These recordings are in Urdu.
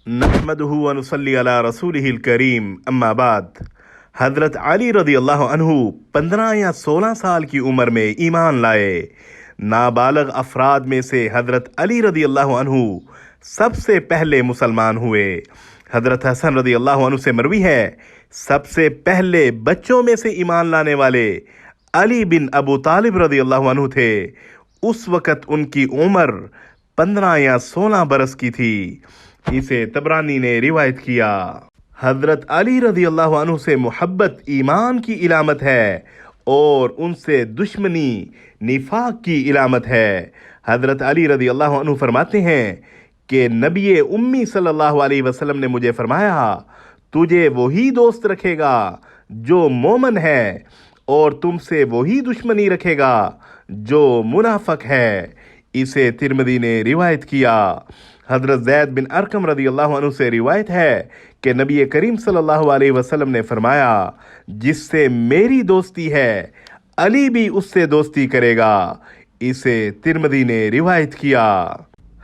نحمدہ ونصلی علی رسولہ الکریم، اما بعد۔ حضرت علی رضی اللہ عنہ 15 یا 16 سال کی عمر میں ایمان لائے۔ نابالغ افراد میں سے حضرت علی رضی اللہ عنہ سب سے پہلے مسلمان ہوئے۔ حضرت حسن رضی اللہ عنہ سے مروی ہے، سب سے پہلے بچوں میں سے ایمان لانے والے علی بن ابو طالب رضی اللہ عنہ تھے۔ اس وقت ان کی عمر 15 یا 16 برس کی تھی۔ اسے طبرانی نے روایت کیا۔ حضرت علی رضی اللہ عنہ سے محبت ایمان کی علامت ہے اور ان سے دشمنی نفاق کی علامت ہے۔ حضرت علی رضی اللہ عنہ فرماتے ہیں کہ نبی امی صلی اللہ علیہ وسلم نے مجھے فرمایا، تجھے وہی دوست رکھے گا جو مومن ہے اور تم سے وہی دشمنی رکھے گا جو منافق ہے۔ اسے ترمذی نے روایت کیا۔ حضرت زید بن ارقم رضی اللہ عنہ سے روایت ہے کہ نبی کریم صلی اللہ علیہ وسلم نے فرمایا، جس سے میری دوستی ہے علی بھی اس سے دوستی کرے گا۔ اسے ترمذی نے روایت کیا۔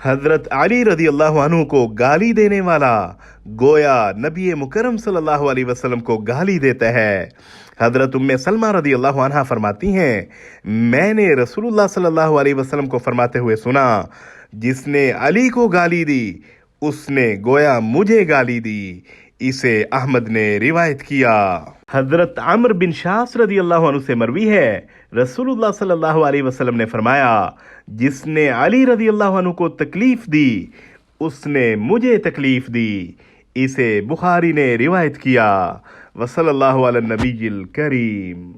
حضرت علی رضی اللہ عنہ کو گالی دینے والا گویا نبی مکرم صلی اللہ علیہ وسلم کو گالی دیتا ہے۔ حضرت ام سلمہ رضی اللہ عنہ فرماتی ہیں، میں نے رسول اللہ صلی اللہ علیہ وسلم کو فرماتے ہوئے سنا، جس نے علی کو گالی دی اس نے گویا مجھے گالی دی۔ اسے احمد نے روایت کیا۔ حضرت عمرو بن شاس رضی اللہ عنہ سے مروی ہے، رسول اللہ صلی اللہ علیہ وسلم نے فرمایا، جس نے علی رضی اللہ عنہ کو تکلیف دی اس نے مجھے تکلیف دی۔ اسے بخاری نے روایت کیا۔ وصلی اللہ علی النبی الکریم۔